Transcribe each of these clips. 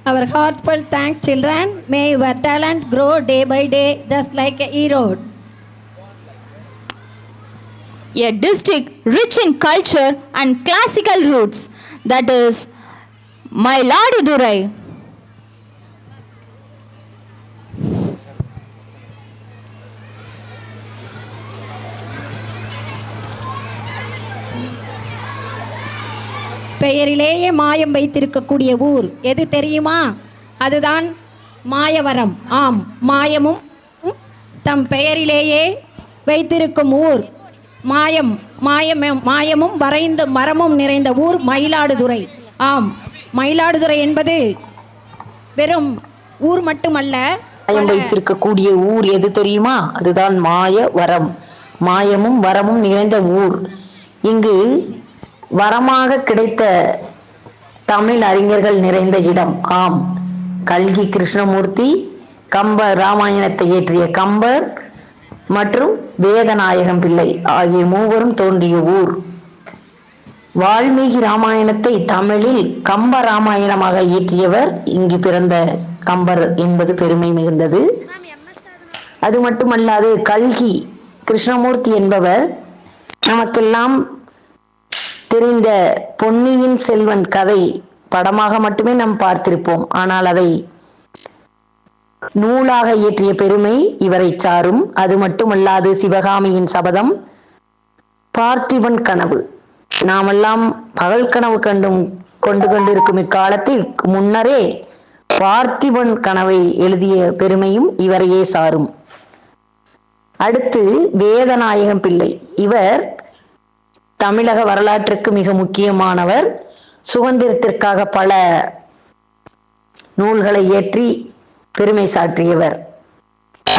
Our heartfelt thanks, children. May your talent grow day by day, just like a erode. A district rich in culture and classical roots, that is Mayiladurai. பெயரிலேயே மாயம் வைத்திருக்கக்கூடிய ஊர் எது தெரியுமா? அதுதான் மாயவரம். ஆம், மாயமும் தம் பெயரிலேயே வைத்திருக்கும் ஊர் மாயம். மாயமும் வரைந்த மரமும் நிறைந்த ஊர் மயிலாடுதுறை. ஆம், மயிலாடுதுறை என்பது வெறும் ஊர் மட்டுமல்ல. மாயம் வைத்திருக்கக்கூடிய ஊர் எது தெரியுமா? அதுதான் மாயவரம். மாயமும் வரமும் நிறைந்த ஊர். இங்கு வரமாக கிடைத்த தமிழ் அறிஞர்கள் நிறைந்த இடம். ஆம், கல்கி கிருஷ்ணமூர்த்தி, கம்பர் ராமாயணத்தை இயற்றிய கம்பர் மற்றும் வேதநாயகம் பிள்ளை ஆகிய மூவரும் தோன்றிய ஊர். வால்மீகி ராமாயணத்தை தமிழில் கம்ப ராமாயணமாக இயற்றியவர் இங்கு பிறந்த கம்பர் என்பது பெருமை மிகுந்தது. அது மட்டுமல்லாது கல்கி கிருஷ்ணமூர்த்தி என்பவர் நமக்கெல்லாம் தெரிந்த பொன்னியின் செல்வன் கதை படமாக மட்டுமே நாம் பார்த்திருப்போம். ஆனால் அதை நூலாக இயற்றிய பெருமை இவரை சாரும். அது மட்டுமல்லாது சிவகாமியின் சபதம், பார்த்திபன் கனவு, நாமெல்லாம் பகல் கனவு கொண்டிருக்கும் இக்காலத்தில் முன்னரே பார்த்திபன் கனவை எழுதிய பெருமையும் இவரையே சாரும். அடுத்து வேதநாயகம் பிள்ளை. இவர் தமிழக வரலாற்றுக்கு மிக முக்கியமானவர். சுதந்திரத்திற்காக பல நூல்களை இயற்றி பெருமை சாற்றியவர்.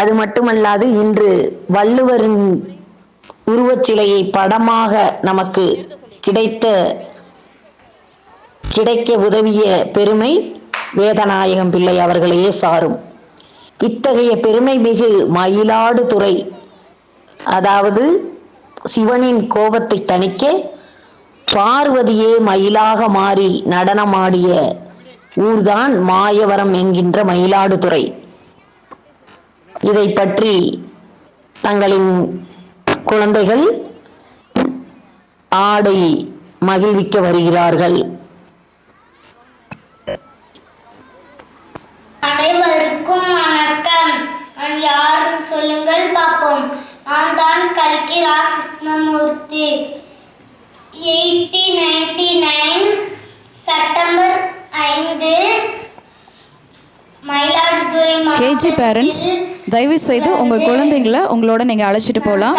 அது மட்டுமல்லாது இன்று வள்ளுவரின் உருவச்சிலையை படமாக நமக்கு கிடைக்க உதவிய பெருமை வேதநாயகம் பிள்ளை அவர்களையே சாரும். இத்தகைய பெருமை மிகு மயிலாடுதுறை, அதாவது சிவனின் கோபத்தை தணிக்க பார்வதியே மயிலாக மாறி நடனமாடிய ஊர்தான் மாயவரம் என்கின்ற மயிலாடுதுறை. இதை பற்றி தங்களின் குழந்தைகள் ஆடை மகிழ்விக்க வருகிறார்கள். அனைவருக்கும் வணக்கம். நான் யாருன்னு சொல்லுங்கள் பார்ப்போம். நான் தான் கல்கி Krishnamurthy. 1899 September 5 Mayiladuthurai KG parents, தயவு செய்து உங்கள் குழந்தைங்களை உங்களோட நீங்கள் அழைச்சிட்டு போகலாம்.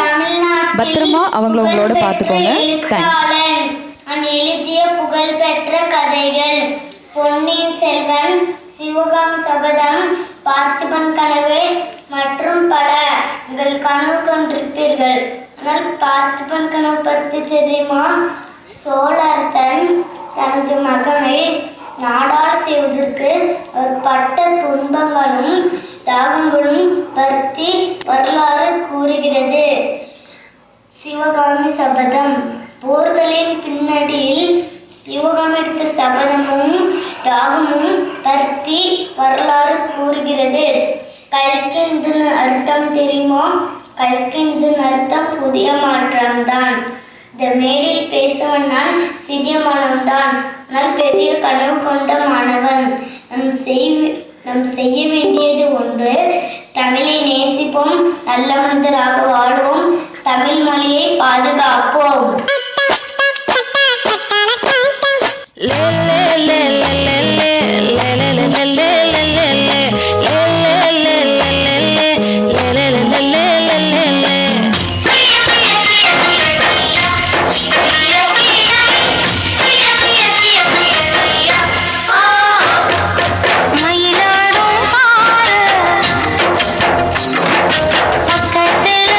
பத்திரமா அவங்கள உங்களோட பார்த்துக்கோங்க. தேங்க்ஸ். நான் எழுதிய புகழ்பெற்ற கதைகள் பொன்னியின் செல்வன், சிவகாமி சபதம், பார்த்திபன் கனவு மற்றும் பல. நீங்கள் கனவு கொண்டிருப்பீர்கள். ஆனால் பார்த்திபன் கனவு பற்றி தெரியுமா? சோழ அரசன் தனது மகனை நாடாள செய்வதற்கு அவர் பட்ட துன்பங்களும் தாகங்களும் பற்றி வரலாறு கூறுகிறது. சிவகாமி சபதம். போர்களின் பின்னணியில் சிவகாமி எடுத்த சபதமும் தாகமும் பற்றி வரலாறு கூறுகிறது. கல்கிந்து அர்த்தம் தெரியுமா? கல்கிந்து அர்த்தம் புதிய மாற்றம்தான். இந்த மேடையில் பேசுவன் நான் சிறிய மாணவன்தான், ஆனால் பெரிய கனவு கொண்ட மாணவன். நம் செய்ய வேண்டியது ஒன்று. தமிழை நேசிப்போம், நல்ல மனிதராக வாழ்வோம், தமிழ் மொழியை பாதுகாப்போம். பக்கத்துல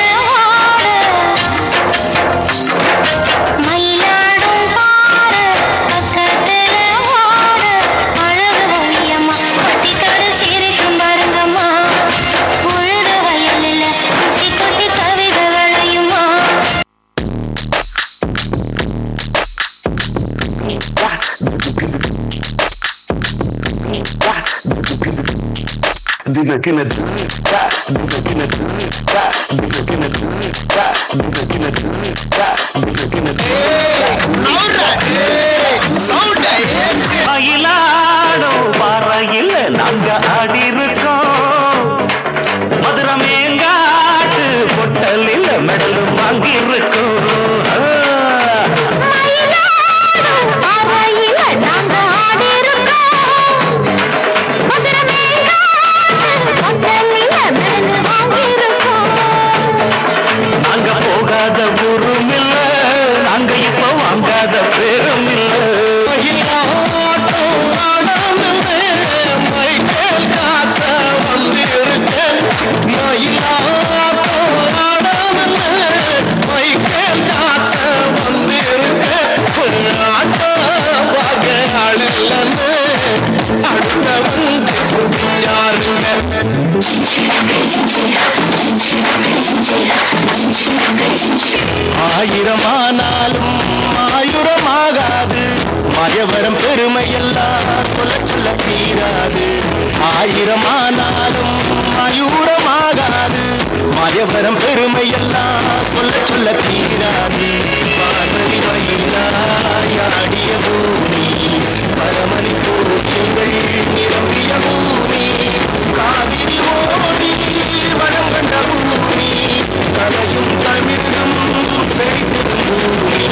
மயிலாடும் பறையில் நாங்க ஆடி இருக்கோம். மதுரை மேங்காட்டு பொட்டலில் மெடல் வாங்கி இருக்கோம். நாங்க போகாத ஊரும் இல்ல, நாங்க இப்ப வாங்காத பேரும் இல்ல. ஆயிரமானாலும் ஆயுரமாகாது, மாயவரம் பெருமை எல்லாம் சொல்ல சொல்ல தீராது. ஆயிரமானாலும் ஆயுரமாகாது, மாயவரம் பெருமை எல்லாம் சொல்ல சொல்ல தீராது. பார்வதி மயிலாடிய பூமி, பரமணி கோயில்கள் நிரம்பிய பூமி, காவிரி ஓடி வனம் கண்ட பூமி, கலையும் தமிழும் செழித்திடும் பூமி.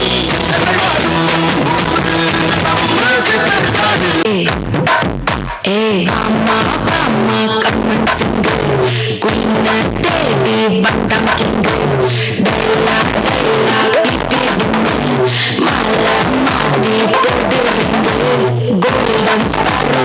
Golden sparrow,